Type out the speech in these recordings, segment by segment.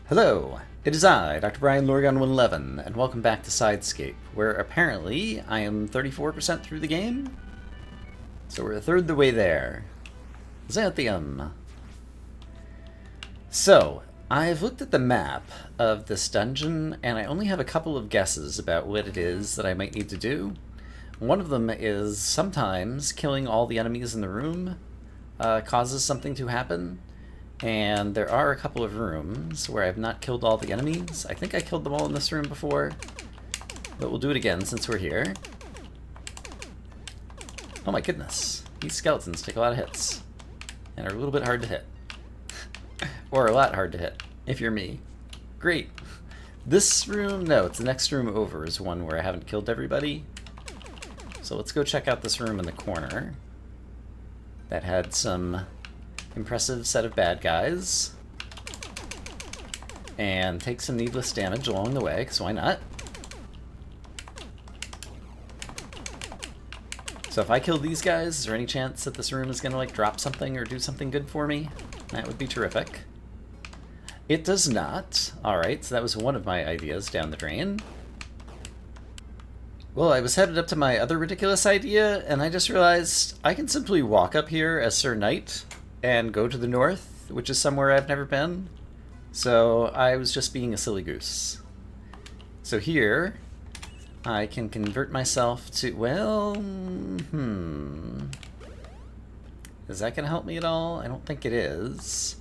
Hello, it is I, Dr. Brian Lorgon111, and welcome back to Side Scape, where apparently I am 34% through the game. So we're a third the way there. Xanthium. So, I've looked at the map of this dungeon, and I only have a couple of guesses about what it is that I might need to do. One of them is sometimes killing all the enemies in the room causes something to happen. And there are a couple of rooms where I've not killed all the enemies. I think I killed them all in this room before, but we'll do it again since we're here. Oh my goodness, these skeletons take a lot of hits and are a little bit hard to hit. Or a lot hard to hit, if you're me. Great. This room, no, it's the next room over is one where I haven't killed everybody. So let's go check out this room in the corner that had some impressive set of bad guys, and take some needless damage along the way, because why not? So if I kill these guys, is there any chance that this room is going to like drop something or do something good for me? That would be terrific. It does not. Alright, so that was one of my ideas down the drain. Well, I was headed up to my other ridiculous idea, and I just realized I can simply walk up here as Sir Knight and go to the north, which is somewhere I've never been. So I was just being a silly goose. So here, I can convert myself to, well, is that going to help me at all? I don't think it is.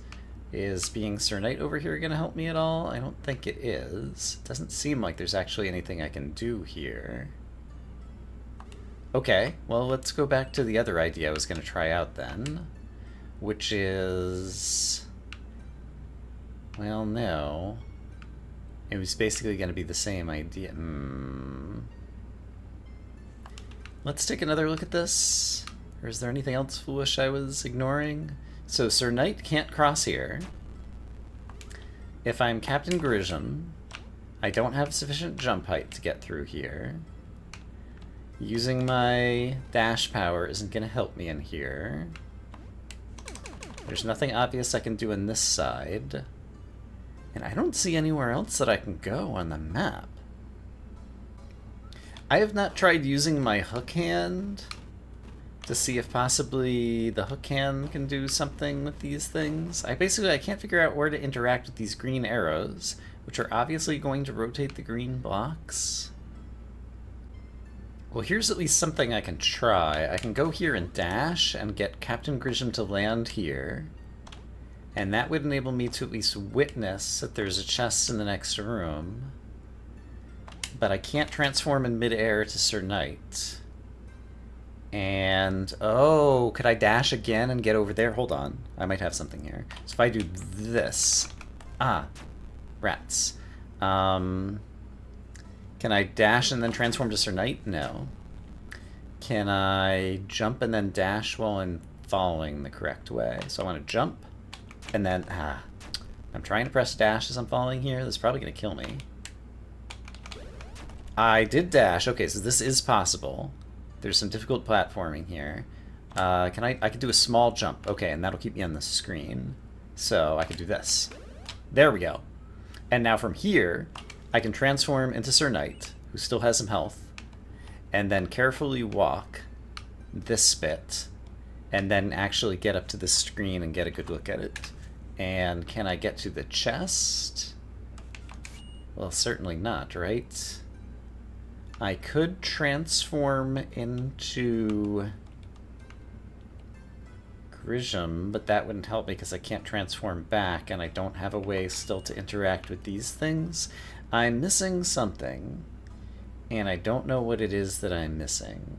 Is being Sir Knight over here going to help me at all? I don't think it is. It doesn't seem like there's actually anything I can do here. Okay, well, let's go back to the other idea I was going to try out then. Which is, well, no. It was basically going to be the same idea. Let's take another look at this. Or is there anything else foolish I was ignoring? So Sir Knight can't cross here. If I'm Captain Grisham, I don't have sufficient jump height to get through here. Using my dash power isn't going to help me in here. There's nothing obvious I can do on this side. And I don't see anywhere else that I can go on the map. I have not tried using my hook hand to see if possibly the hook hand can do something with these things. I can't figure out where to interact with these green arrows, which are obviously going to rotate the green blocks. Well, here's at least something I can try. I can go here and dash and get Captain Grisham to land here. And that would enable me to at least witness that there's a chest in the next room. But I can't transform in midair to Sir Knight. And, oh, could I dash again and get over there? Hold on, I might have something here. So if I do this, rats. Can I dash and then transform to Sir Knight? No. Can I jump and then dash while I'm following the correct way? So I want to jump, and then, I'm trying to press dash as I'm falling here. This is probably going to kill me. I did dash. Okay, so this is possible. There's some difficult platforming here. I could do a small jump. Okay, and that'll keep me on the screen. So I could do this. There we go. And now from here, I can transform into Sir Knight, who still has some health, and then carefully walk this bit, and then actually get up to the screen and get a good look at it. And can I get to the chest? Well, certainly not, right? I could transform into Grisham, but that wouldn't help me because I can't transform back, and I don't have a way still to interact with these things. I'm missing something, and I don't know what it is that I'm missing.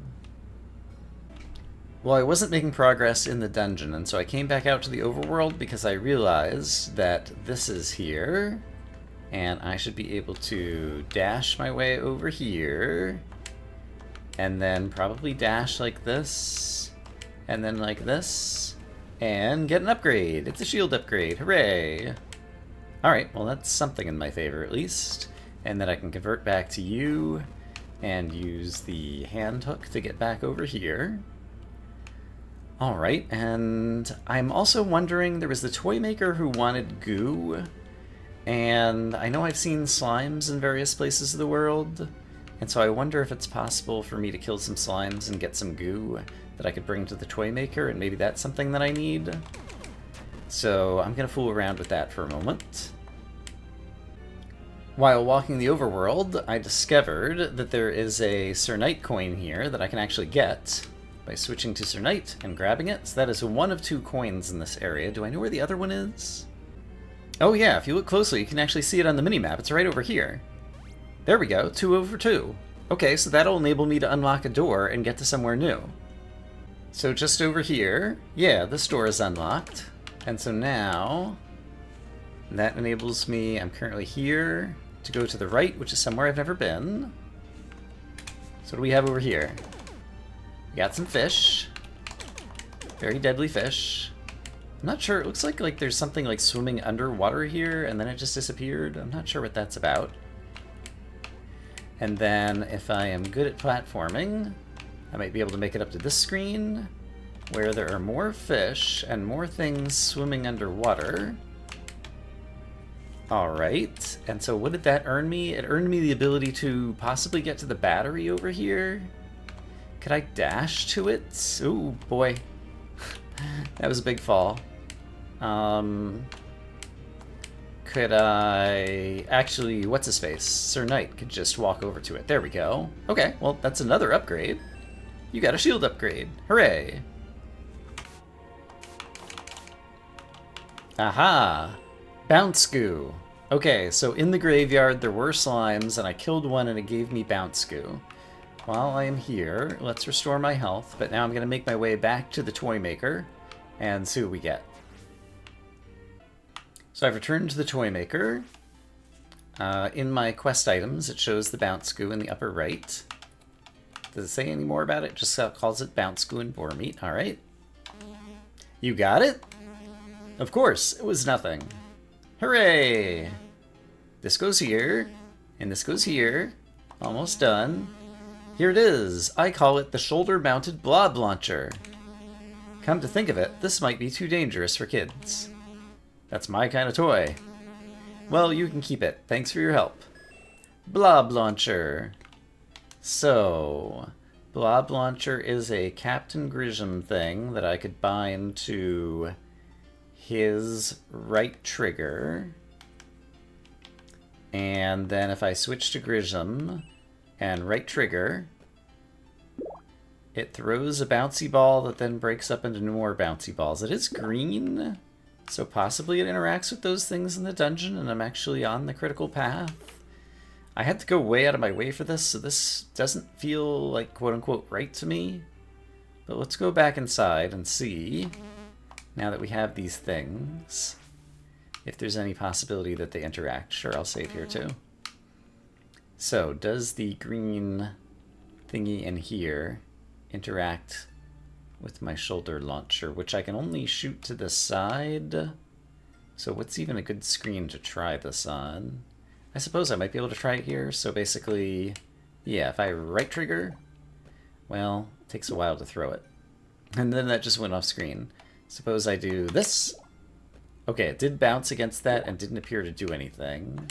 Well, I wasn't making progress in the dungeon, and so I came back out to the overworld because I realized that this is here, and I should be able to dash my way over here, and then probably dash like this, and then like this, and get an upgrade. It's a shield upgrade. Hooray! Alright, well that's something in my favor at least. And then I can convert back to you and use the hand hook to get back over here. Alright, and I'm also wondering, there was the toy maker who wanted goo, And I know I've seen slimes in various places of the world, and so I wonder if it's possible for me to kill some slimes and get some goo that I could bring to the toy maker, and maybe that's something that I need. So I'm gonna fool around with that for a moment. While walking the overworld, I discovered that there is a Cernite coin here that I can actually get by switching to Cernite and grabbing it. So that is one of 2 coins in this area. Do I know where the other one is? Oh yeah, if you look closely, you can actually see it on the minimap. It's right over here. There we go, 2 over 2. Okay, so that'll enable me to unlock a door and get to somewhere new. So just over here, yeah, this door is unlocked. And so now, that enables me, I'm currently here, to go to the right, which is somewhere I've never been. So what do we have over here? We got some fish. Very deadly fish. I'm not sure, it looks like there's something like swimming underwater here, and then it just disappeared. I'm not sure what that's about. And then, if I am good at platforming, I might be able to make it up to this screen, where there are more fish and more things swimming underwater. Alright, and so what did that earn me? It earned me the ability to possibly get to the battery over here. Could I dash to it? Ooh, boy. That was a big fall. Could I... Actually, what's his face? Sir Knight could just walk over to it. There we go. Okay, well, that's another upgrade. You got a shield upgrade. Hooray! Aha! Bounce goo. Okay, so in the graveyard there were slimes, and I killed one and it gave me bounce goo. While I am here, let's restore my health, but now I'm going to make my way back to the toy maker and see what we get. So I've returned to the toy maker. In my quest items, it shows the bounce goo in the upper right. Does it say any more about it? Just calls it bounce goo and boar meat. Alright. You got it? Of course, it was nothing. Hooray! This goes here, and this goes here. Almost done. Here it is. I call it the shoulder-mounted blob launcher. Come to think of it, this might be too dangerous for kids. That's my kind of toy. Well, you can keep it. Thanks for your help. Blob launcher. So, blob launcher is a Captain Grisham thing that I could bind to his right trigger. And then if I switch to Grisham and right trigger, it throws a bouncy ball that then breaks up into more bouncy balls. It is green, so possibly it interacts with those things in the dungeon and I'm actually on the critical path. I had to go way out of my way for this, so this doesn't feel like quote-unquote right to me. But let's go back inside and see, now that we have these things, if there's any possibility that they interact. Sure, I'll save here too. So, does the green thingy in here interact with my shoulder launcher, which I can only shoot to the side? So what's even a good screen to try this on? I suppose I might be able to try it here. So basically, yeah, if I right trigger, well, it takes a while to throw it. And then that just went off screen. Suppose I do this. Okay, it did bounce against that and didn't appear to do anything.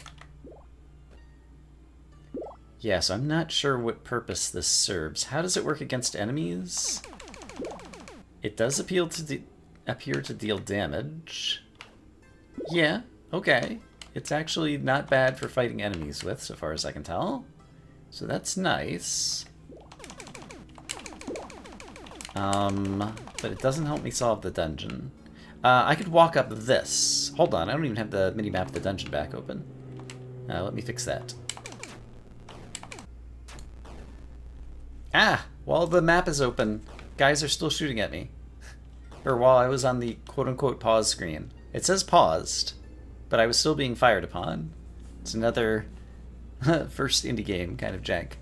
Yeah, so I'm not sure what purpose this serves. How does it work against enemies? It does appear to deal damage. Yeah, okay. It's actually not bad for fighting enemies with, so far as I can tell. So that's nice. But it doesn't help me solve the dungeon. I could walk up this. Hold on, I don't even have the mini-map of the dungeon back open. Let me fix that. Ah! While the map is open, guys are still shooting at me. Or while I was on the quote-unquote pause screen. It says paused, but I was still being fired upon. It's another first indie game kind of jank.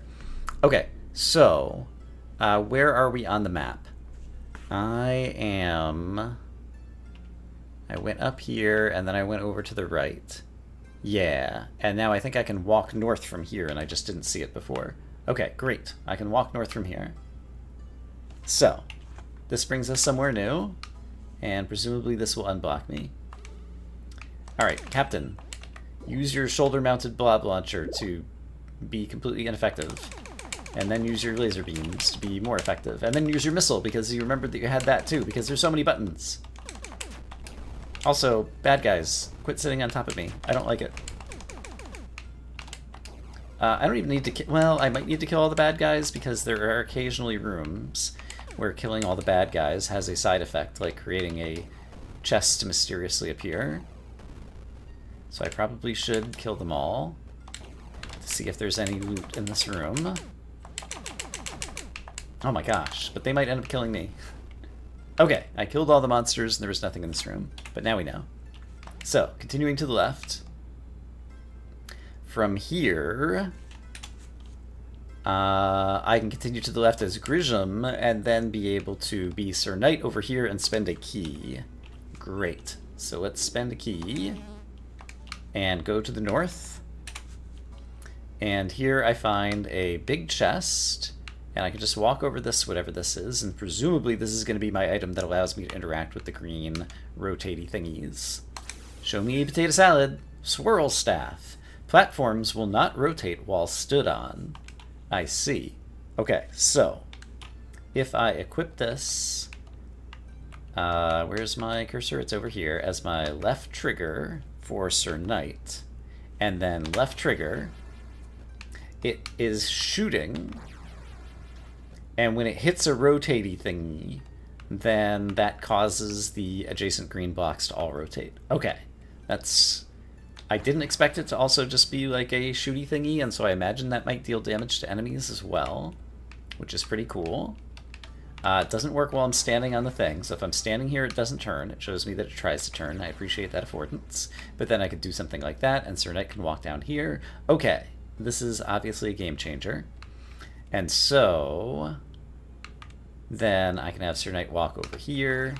Okay, so where are we on the map? I went up here, and then I went over to the right. Yeah, and now I think I can walk north from here, and I just didn't see it before. Okay, great. I can walk north from here. So, this brings us somewhere new, and presumably this will unblock me. Alright, Captain, use your shoulder-mounted blob launcher to be completely ineffective. And then use your laser beams to be more effective. And then use your missile, because you remembered that you had that too, because there's so many buttons. Also, bad guys, quit sitting on top of me. I don't like it. I don't even need to well, I might need to kill all the bad guys, because there are occasionally rooms where killing all the bad guys has a side effect, like creating a chest to mysteriously appear. So I probably should kill them all to see if there's any loot in this room. Oh my gosh, but they might end up killing me. Okay, I killed all the monsters and there was nothing in this room, but now we know. So, continuing to the left. From here, I can continue to the left as Grisham and then be able to be Sir Knight over here and spend a key. Great. So let's spend a key and go to the north. And here I find a big chest, and I can just walk over this, whatever this is, and presumably this is going to be my item that allows me to interact with the green rotatey thingies. Show me a potato salad. Swirl staff. Platforms will not rotate while stood on. I see. Okay, so if I equip this, where's my cursor? It's over here, as my left trigger for Sir Knight, and then left trigger, it is shooting, and when it hits a rotatey thingy, then that causes the adjacent green blocks to all rotate. Okay, that's... I didn't expect it to also just be like a shooty thingy, and so I imagine that might deal damage to enemies as well, which is pretty cool. It doesn't work while I'm standing on the thing, so if I'm standing here it doesn't turn. It shows me that it tries to turn. I appreciate that affordance. But then I could do something like that, and Sir Knight can walk down here. Okay, this is obviously a game changer. And so then I can have Sir Knight walk over here,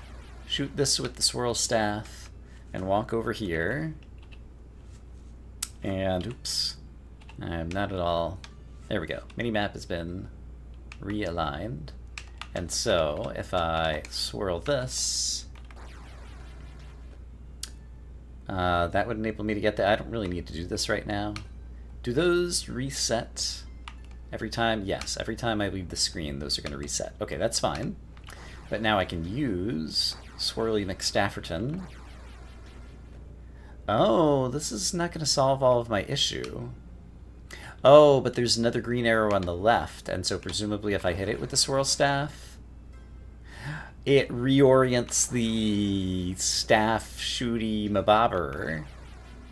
shoot this with the swirl staff, and walk over here. And oops, I'm not at all... There we go. Minimap has been realigned. And so, if I swirl this, that would enable me to get that. I don't really need to do this right now. Do those reset every time? Yes, every time I leave the screen, those are going to reset. Okay, that's fine. But now I can use Swirly McStafferton. Oh, this is not going to solve all of my issue. Oh, but there's another green arrow on the left, and so presumably if I hit it with the swirl staff, it reorients the staff shooty mabobber,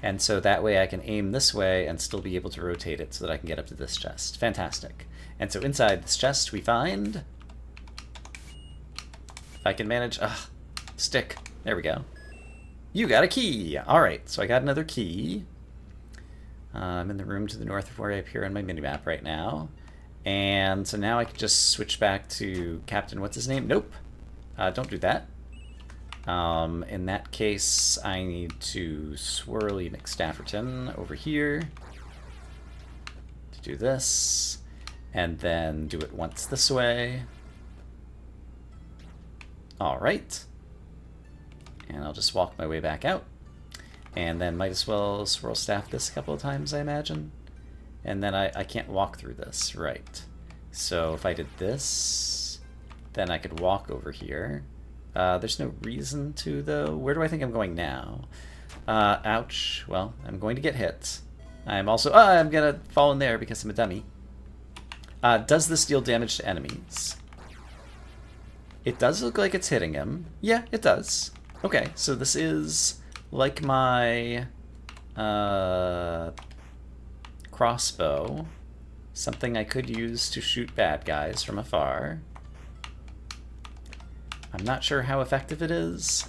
and so that way I can aim this way and still be able to rotate it so that I can get up to this chest. Fantastic. And so inside this chest we find... If I can manage... stick. There we go. You got a key! Alright, so I got another key. I'm in the room to the north of where I appear on my minimap right now. And so now I can just switch back to Captain what's-his-name? Nope. Don't do that. In that case, I need to Swirly McStafferton over here to do this, and then do it once this way. Alright. And I'll just walk my way back out. And then might as well swirl staff this a couple of times, I imagine. And then I can't walk through this, right. So if I did this, then I could walk over here. There's no reason to, though. Where do I think I'm going now? Ouch. Well, I'm going to get hit. I'm also... I'm gonna fall in there because I'm a dummy. Does this deal damage to enemies? It does look like it's hitting him. Yeah, it does. Okay, so this is... like my crossbow, something I could use to shoot bad guys from afar. I'm not sure how effective it is.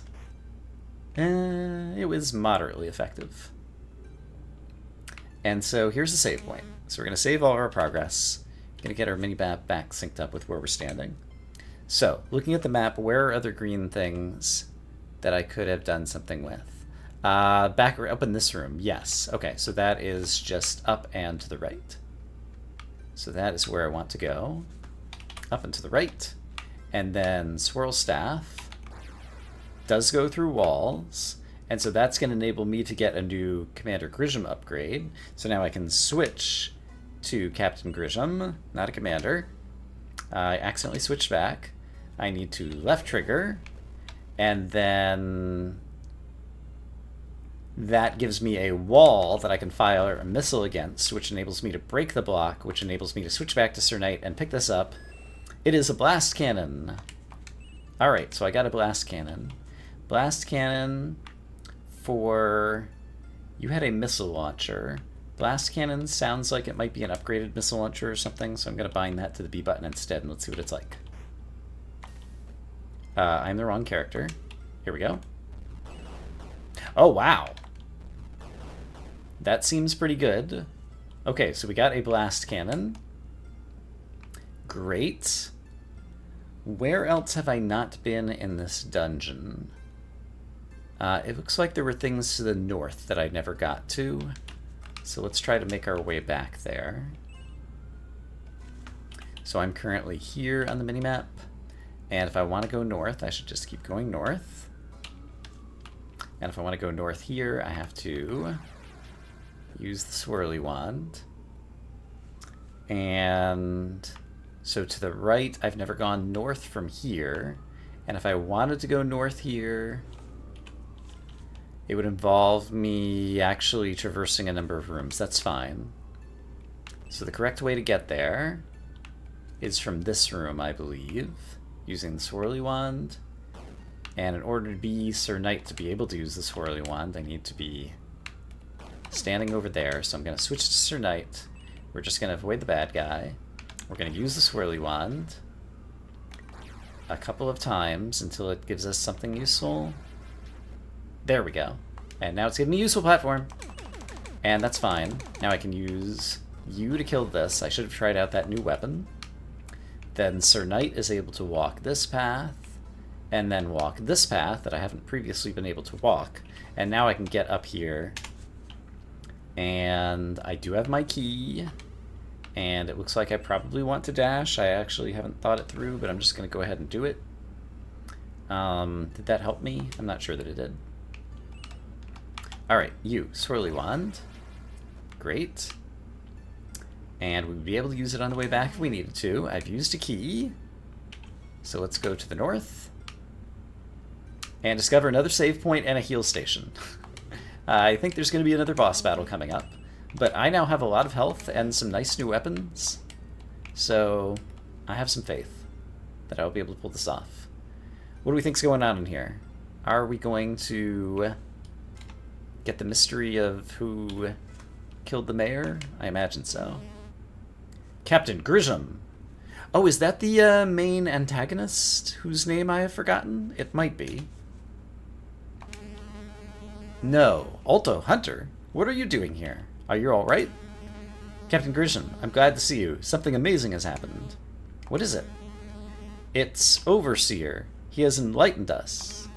It was moderately effective. And so here's the save point. So we're going to save all our progress. Going to get our mini-map back synced up with where we're standing. So, looking at the map, where are other green things that I could have done something with? Back up in this room, yes. Okay, so that is just up and to the right. So that is where I want to go. Up and to the right. And then Swirl Staff does go through walls, And so that's going to enable me to get a new Commander Grisham upgrade. So now I can switch to Captain Grisham, not a commander. I accidentally switched back. I need to left trigger, and then that gives me a wall that I can fire a missile against, which enables me to break the block, which enables me to switch back to Sir Knight and pick this up. It is a blast cannon. Alright, so I got a blast cannon. Blast cannon for... You had a missile launcher. Blast cannon sounds like it might be an upgraded missile launcher or something, so I'm going to bind that to the B button instead, and let's see what it's like. I'm the wrong character. Here we go. Oh, wow. That seems pretty good. Okay, so we got a blast cannon. Great. Where else have I not been in this dungeon? It looks like there were things to the north that I never got to. So let's try to make our way back there. So I'm currently here on the minimap. And if I want to go north, I should just keep going north. And if I want to go north here, I have to use the swirly wand. And so to the right, I've never gone north from here. And if I wanted to go north here, it would involve me actually traversing a number of rooms. That's fine. So the correct way to get there is from this room, I believe, using the swirly wand. And in order to be Sir Knight to be able to use the swirly wand, I need to be standing over there. So I'm going to switch to Sir Knight. We're just going to avoid the bad guy. We're going to use the swirly wand a couple of times until it gives us something useful. There we go. And now it's giving me a useful platform. And that's fine. Now I can use you to kill this. I should have tried out that new weapon. Then Sir Knight is able to walk this path, and then walk this path that I haven't previously been able to walk. And now I can get up here. And I do have my key. And it looks like I probably want to dash. I actually haven't thought it through, but I'm just going to go ahead and do it. Did that help me? I'm not sure that it did. Alright, you, swirly wand. Great. And we'd be able to use it on the way back if we needed to. I've used a key. So let's go to the north. And discover another save point and a heal station. I think there's going to be another boss battle coming up. But I now have a lot of health and some nice new weapons. So I have some faith that I'll be able to pull this off. What do we think's going on in here? Are we going to get the mystery of who killed the mayor? I imagine so. Captain Grisham. Oh, is that the main antagonist whose name I have forgotten? It might be. No. Alto Hunter, what are you doing here? Are you alright? Captain Grisham, I'm glad to see you. Something amazing has happened. What is it? It's Overseer. He has enlightened us.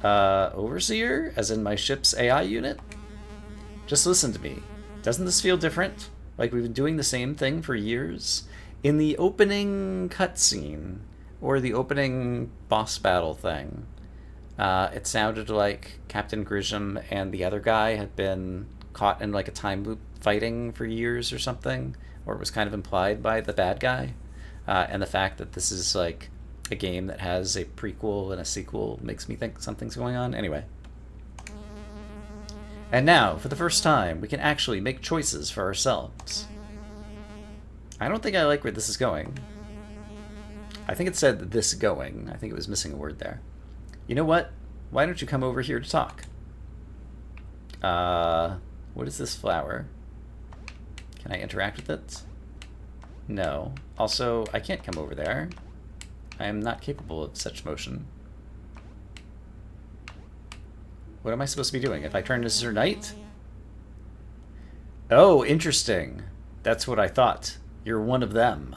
Overseer? As in my ship's AI unit? Just listen to me. Doesn't this feel different? Like we've been doing the same thing for years? In the opening cutscene, or the opening boss battle thing, it sounded like Captain Grisham and the other guy had been caught in like a time loop fighting for years or something, or it was kind of implied by the bad guy. And the fact that this is like a game that has a prequel and a sequel makes me think something's going on. Anyway. And now, for the first time, we can actually make choices for ourselves. I don't think I like where this is going. I think it said this going. I think it was missing a word there. You know what? Why don't you come over here to talk? What is this flower? Can I interact with it? No. Also, I can't come over there. I am not capable of such motion. What am I supposed to be doing? If I turn to Sir Knight? Oh, interesting. That's what I thought. You're one of them.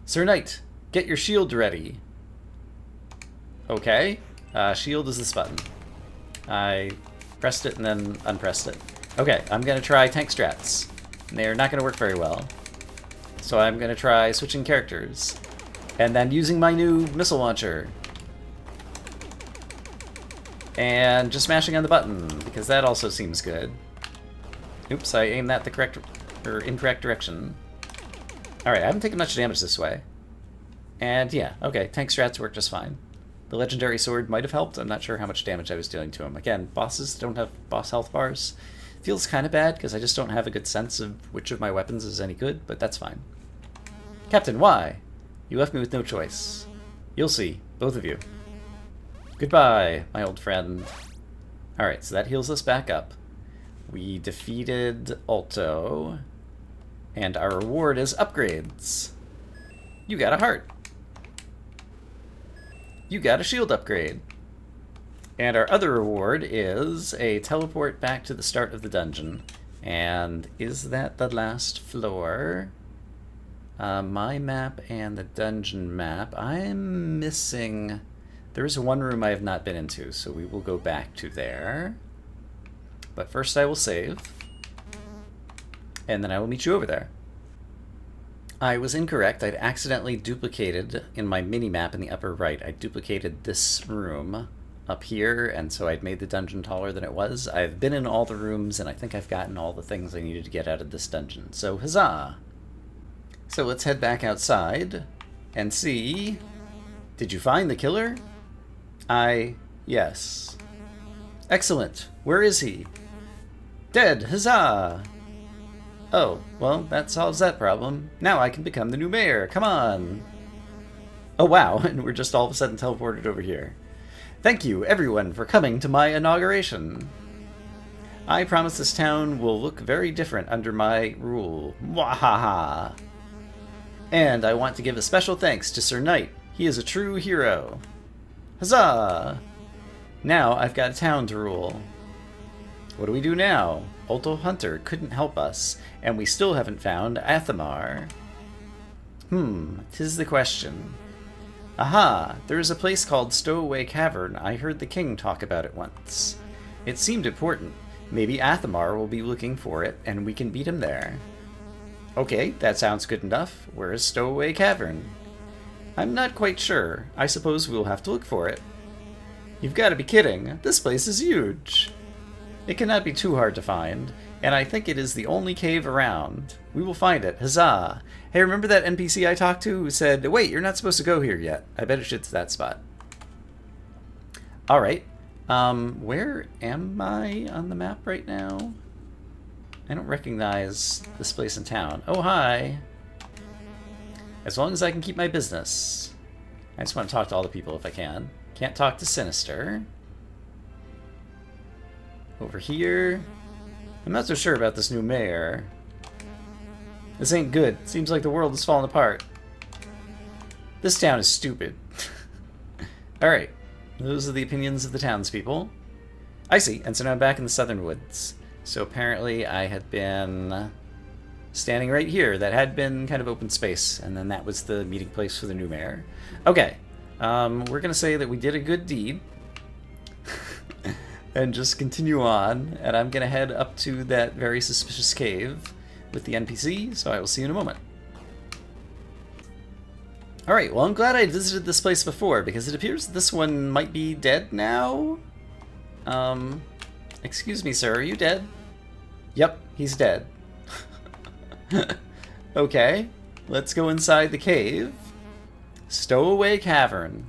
Sir Knight, get your shield ready. Okay. Shield is this button. I pressed it and then unpressed it. Okay, I'm going to try tank strats. They're not going to work very well. So I'm going to try switching characters. And then using my new missile launcher. And just mashing on the button, because that also seems good. Oops, I aimed that the correct or incorrect direction. Alright, I haven't taken much damage this way. And yeah, okay, tank strats work just fine. The legendary sword might have helped. I'm not sure how much damage I was dealing to him. Again, bosses don't have boss health bars. Feels kind of bad, because I just don't have a good sense of which of my weapons is any good, but that's fine. Captain, why? You left me with no choice. You'll see, both of you. Goodbye, my old friend. Alright, so that heals us back up. We defeated Alto, and our reward is upgrades. You got a heart. You got a shield upgrade. And our other reward is a teleport back to the start of the dungeon. And is that the last floor? My map and the dungeon map. I'm missing... There is one room I have not been into, so we will go back to there. But first I will save. And then I will meet you over there. I was incorrect. I'd accidentally duplicated in my mini-map in the upper right. I duplicated this room up here, and so I'd made the dungeon taller than it was. I've been in all the rooms, and I think I've gotten all the things I needed to get out of this dungeon. So, huzzah! So let's head back outside and see... Did you find the killer? Yes. Excellent. Where is he? Dead! Huzzah! Oh, well, that solves that problem. Now I can become the new mayor. Come on! Oh, wow, and we're just all of a sudden teleported over here. Thank you, everyone, for coming to my inauguration. I promise this town will look very different under my rule. Mwahaha! And I want to give a special thanks to Sir Knight. He is a true hero. Huzzah! Now I've got a town to rule. What do we do now? Alto Hunter couldn't help us, and we still haven't found Athamar. 'Tis the question. Aha! There is a place called Stowaway Cavern. I heard the king talk about it once. It seemed important. Maybe Athamar will be looking for it, and we can beat him there. Okay, that sounds good enough. Where is Stowaway Cavern? I'm not quite sure. I suppose we'll have to look for it. You've got to be kidding. This place is huge. It cannot be too hard to find, and I think it is the only cave around. We will find it. Huzzah! Hey, remember that NPC I talked to who said, wait, you're not supposed to go here yet? I bet it shit's that spot. Alright. Where am I on the map right now? I don't recognize this place in town. Oh, hi! As long as I can keep my business. I just want to talk to all the people if I can. Can't talk to Sinister. Over here. I'm not so sure about this new mayor. This ain't good. Seems like the world is falling apart. This town is stupid. Alright. Those are the opinions of the townspeople. I see. And so now I'm back in the southern woods. So apparently I had been standing right here. That had been kind of open space. And then that was the meeting place for the new mayor. Okay. We're going to say that we did a good deed. And just continue on. And I'm going to head up to that very suspicious cave with the NPC. So I will see you in a moment. Alright, well I'm glad I visited this place before, because it appears this one might be dead now? Excuse me, sir, are you dead? Yep, he's dead. Okay, let's go inside the cave. Stowaway Cavern.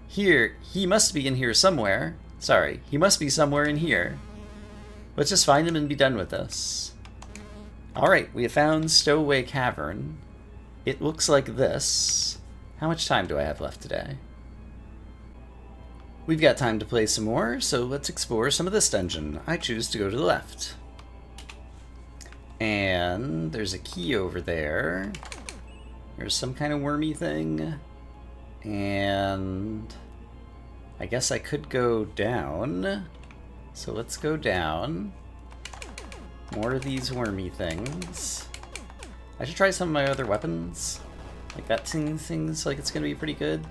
Here, he must be in here somewhere. Sorry, he must be somewhere in here. Let's just find him and be done with this. Alright, we have found Stowaway Cavern. It looks like this. How much time do I have left today? We've got time to play some more, so let's explore some of this dungeon. I choose to go to the left. And there's a key over there. There's some kind of wormy thing. And I guess I could go down. So let's go down. More of these wormy things. I should try some of my other weapons. Like that seems like it's gonna be pretty good.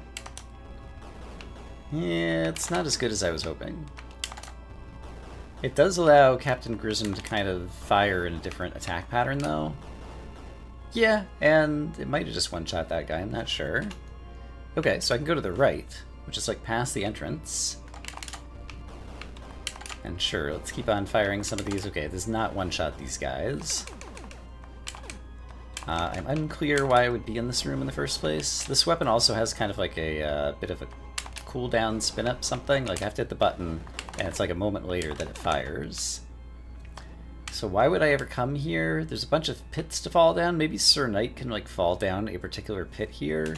Yeah, it's not as good as I was hoping. It does allow Captain Grissom to kind of fire in a different attack pattern though. Yeah, and it might have just one-shot that guy, I'm not sure. Okay, so I can go to the right, which is like past the entrance. And sure, let's keep on firing some of these. Okay, this does not one-shot these guys. I'm unclear why it would be in this room in the first place. This weapon also has kind of like a bit of a cooldown spin-up something. Like I have to hit the button, and it's like a moment later that it fires. So why would I ever come here? There's a bunch of pits to fall down. Maybe Sir Knight can like fall down a particular pit here,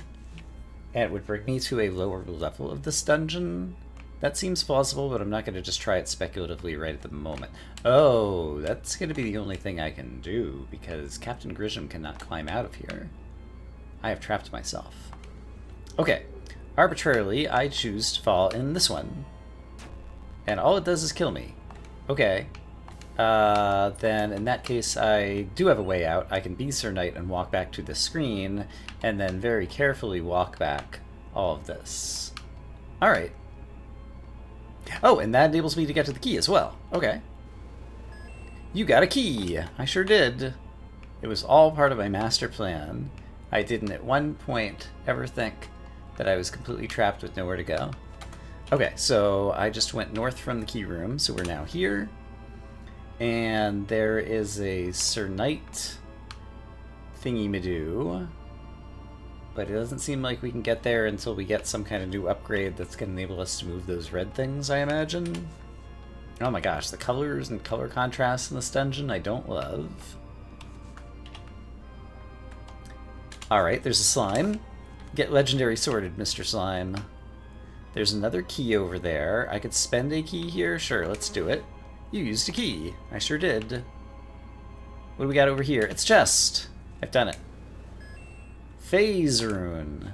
and it would bring me to a lower level of this dungeon. That seems plausible, but I'm not going to just try it speculatively right at the moment. Oh, that's going to be the only thing I can do, because Captain Grisham cannot climb out of here. I have trapped myself. Okay, arbitrarily, I choose to fall in this one. And all it does is kill me. Okay. Then in that case, I do have a way out. I can be Sir Knight and walk back to the screen, and then very carefully walk back all of this. Alright. Oh, and that enables me to get to the key as well. Okay. You got a key! I sure did. It was all part of my master plan. I didn't at one point ever think that I was completely trapped with nowhere to go. Okay, so I just went north from the key room, so we're now here. And there is a Sir Knight thingy-madoo. But it doesn't seem like we can get there until we get some kind of new upgrade that's going to enable us to move those red things, I imagine. Oh my gosh, the colors and color contrast in this dungeon I don't love. Alright, there's a slime. Get legendary sorted, Mr. Slime. There's another key over there. I could spend a key here? Sure, let's do it. You used a key. I sure did. What do we got over here? It's chest. I've done it. Phase rune.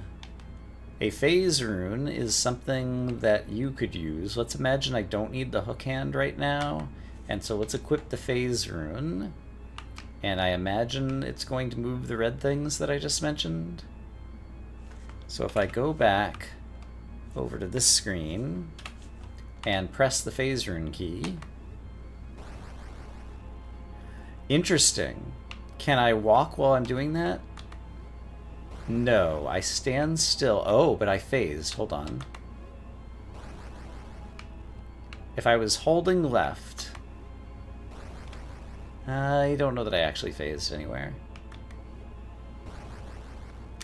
A phase rune is something that you could use. Let's imagine I don't need the hook hand right now, and so let's equip the phase rune. And I imagine it's going to move the red things that I just mentioned. So if I go back over to this screen and press the phase rune key. Interesting. Can I walk while I'm doing that? No, I stand still. Oh, but I phased. Hold on. If I was holding left... I don't know that I actually phased anywhere.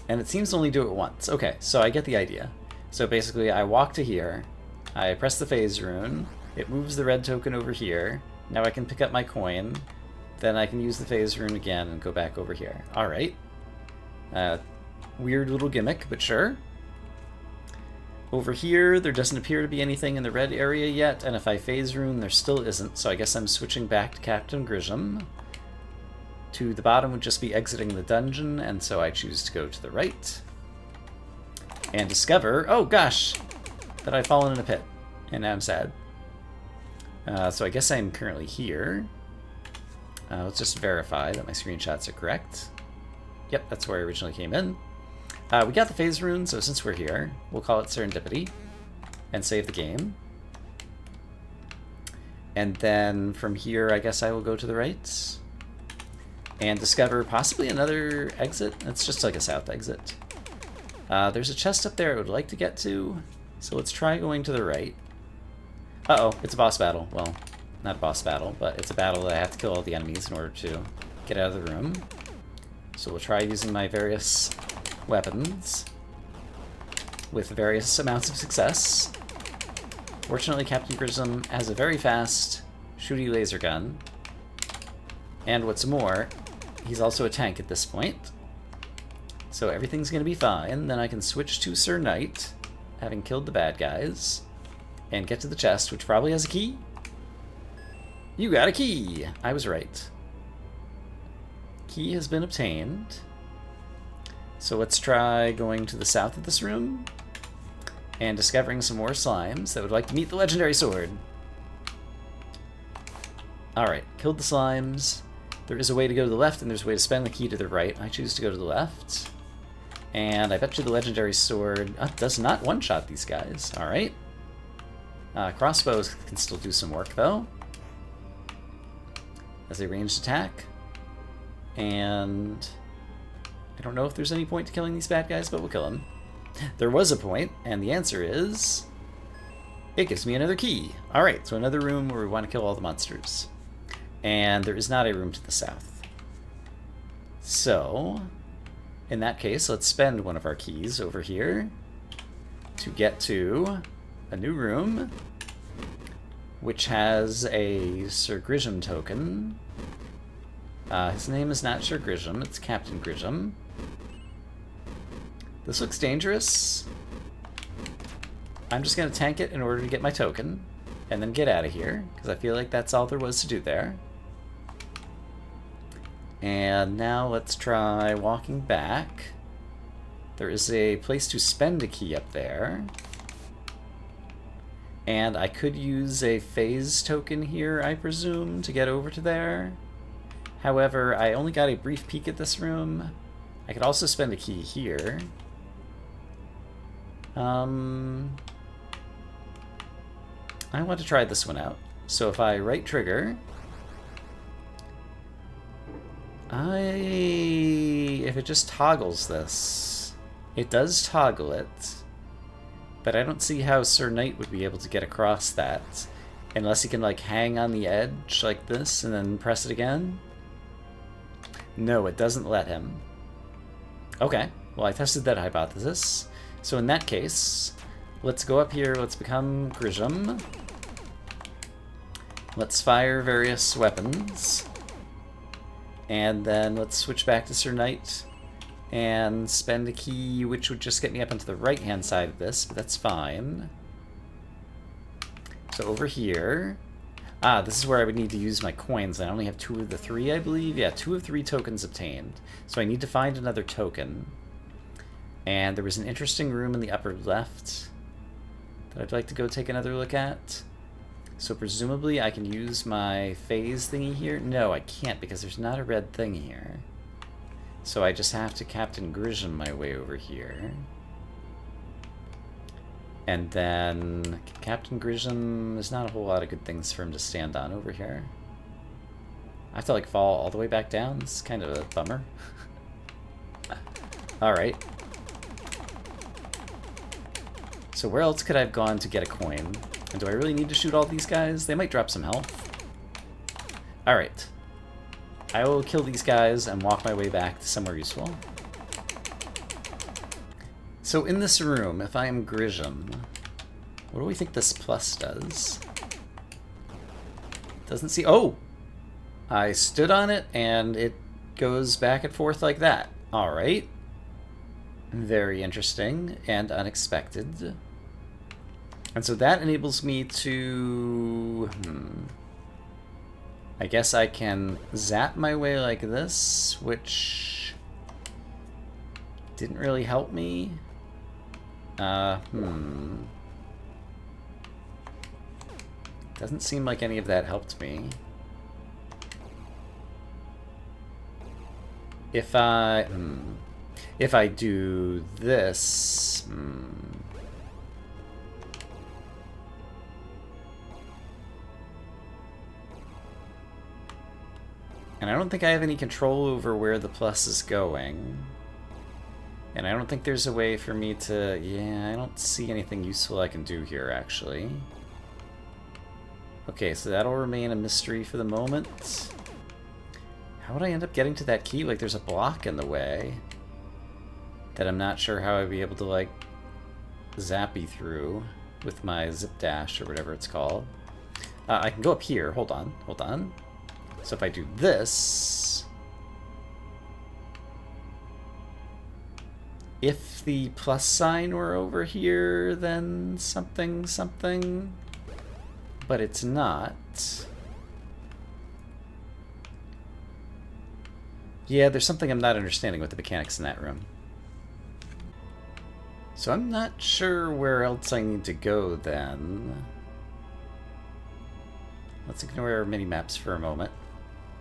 And it seems to only do it once. Okay, so I get the idea. So basically, I walk to here. I press the phase rune. It moves the red token over here. Now I can pick up my coin. Then I can use the phase rune again and go back over here. Alright. Weird little gimmick, but sure. Over here, there doesn't appear to be anything in the red area yet, and if I phase rune, there still isn't, so I guess I'm switching back to Captain Grisham. To the bottom would just be exiting the dungeon, and so I choose to go to the right. And discover, oh gosh, that I've fallen in a pit, and now I'm sad. So I guess I'm currently here. Let's just verify that my screenshots are correct. Yep, that's where I originally came in. We got the phase rune, so since we're here, we'll call it Serendipity and save the game. And then from here, I guess I will go to the right and discover possibly another exit. It's just like a south exit. There's a chest up there I would like to get to, so let's try going to the right. Uh-oh, it's a boss battle. Well, not a boss battle, but it's a battle that I have to kill all the enemies in order to get out of the room. So we'll try using my various weapons with various amounts of success. Fortunately, Captain Grisham has a very fast, shooty laser gun. And what's more, he's also a tank at this point. So everything's going to be fine. Then I can switch to Sir Knight, having killed the bad guys, and get to the chest, which probably has a key. You got a key! I was right. Key has been obtained. So let's try going to the south of this room and discovering some more slimes that would like to meet the legendary sword. Alright, killed the slimes. There is a way to go to the left and there's a way to spend the key to the right. I choose to go to the left. And I bet you the legendary sword does not one-shot these guys. Alright. Crossbows can still do some work though, as a ranged attack. And I don't know if there's any point to killing these bad guys, but we'll kill them. There was a point, and the answer is It gives me another key. Alright, so another room where we want to kill all the monsters. And there is not a room to the south. So, in that case, let's spend one of our keys over here to get to a new room, which has a Sir Grisham token. His name is not Sir Grisham, it's Captain Grisham. This looks dangerous. I'm just going to tank it in order to get my token, and then get out of here, because I feel like that's all there was to do there. And now let's try walking back. There is a place to spend a key up there. And I could use a phase token here, I presume, to get over to there. However, I only got a brief peek at this room. I could also spend a key here. I want to try this one out. So if I right trigger, if it just toggles this, it does toggle it, but I don't see how Sir Knight would be able to get across that unless he can like hang on the edge like this and then press it again. No, it doesn't let him. Okay, well I tested that hypothesis. So in that case, let's go up here, let's become Grisham. Let's fire various weapons. And then let's switch back to Sir Knight and spend a key, which would just get me up onto the right-hand side of this, but that's fine. So over here... Ah, this is where I would need to use my coins. I only have 2 of the 3, I believe. Yeah, 2 of 3 tokens obtained. So I need to find another token. And there was an interesting room in the upper left that I'd like to go take another look at. So presumably I can use my phase thingy here. No, I can't because there's not a red thing here. So I just have to Captain Grisham my way over here. And then Captain Grisham, there's not a whole lot of good things for him to stand on over here. I have to like fall all the way back down. This is kind of a bummer. Alright. So where else could I have gone to get a coin? And do I really need to shoot all these guys? They might drop some health. Alright. I will kill these guys and walk my way back to somewhere useful. So in this room, if I am Grisham, what do we think this plus does? Doesn't see... Oh! I stood on it and it goes back and forth like that. Alright. Very interesting and unexpected. And so that enables me to... I guess I can zap my way like this, which didn't really help me. Doesn't seem like any of that helped me. If I do this, and I don't think I have any control over where the plus is going. And I don't think there's a way for me to... Yeah, I don't see anything useful I can do here, actually. Okay, so that'll remain a mystery for the moment. How would I end up getting to that key? Like, there's a block in the way that I'm not sure how I'd be able to, like, zappy through with my zip dash or whatever it's called. I can go up here. Hold on. Hold on. So if I do this... If the plus sign were over here, then something, something. But it's not. Yeah, there's something I'm not understanding with the mechanics in that room. So I'm not sure where else I need to go then. Let's ignore our mini-maps for a moment.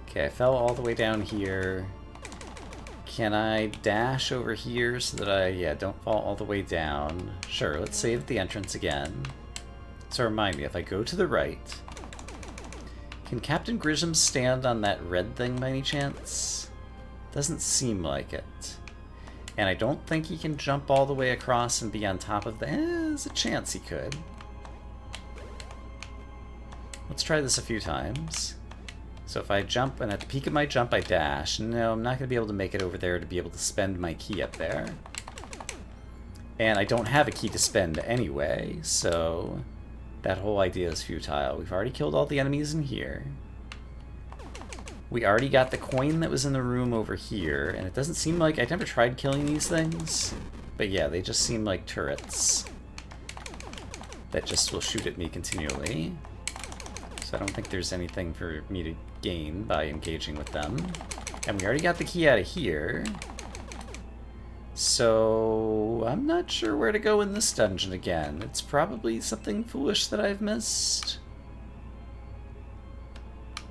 Okay, I fell all the way down here. Can I dash over here so that I, don't fall all the way down? Sure, let's save at the entrance again. So remind me, if I go to the right, can Captain Grisham stand on that red thing by any chance? Doesn't seem like it. And I don't think he can jump all the way across and be on top of the... there's a chance he could. Let's try this a few times. So if I jump, and at the peak of my jump I dash, no, I'm not going to be able to make it over there to be able to spend my key up there. And I don't have a key to spend anyway, so that whole idea is futile. We've already killed all the enemies in here. We already got the coin that was in the room over here, and it doesn't seem like... I never tried killing these things, but yeah, they just seem like turrets that just will shoot at me continually. So I don't think there's anything for me to gain by engaging with them. And we already got the key out of here. So I'm not sure where to go in this dungeon again. It's probably something foolish that I've missed.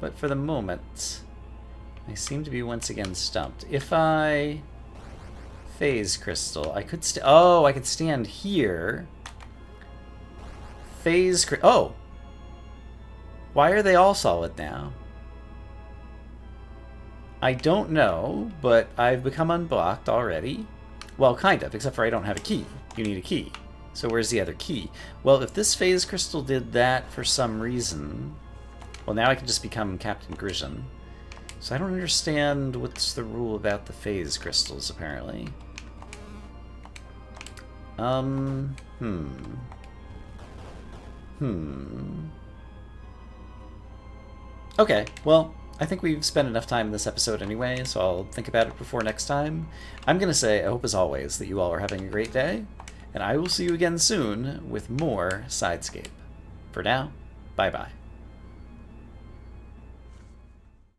But for the moment, I seem to be once again stumped. If I phase crystal, I could I could stand here. Phase oh! Why are they all solid now? I don't know, but I've become unblocked already. Well, kind of, except for I don't have a key. You need a key. So where's the other key? Well, if this phase crystal did that for some reason... Well, now I can just become Captain Grishin. So I don't understand what's the rule about the phase crystals, apparently. Okay, well, I think we've spent enough time in this episode anyway, so I'll think about it before next time. I'm going to say, I hope as always, that you all are having a great day, and I will see you again soon with more Side Scape. For now, bye-bye.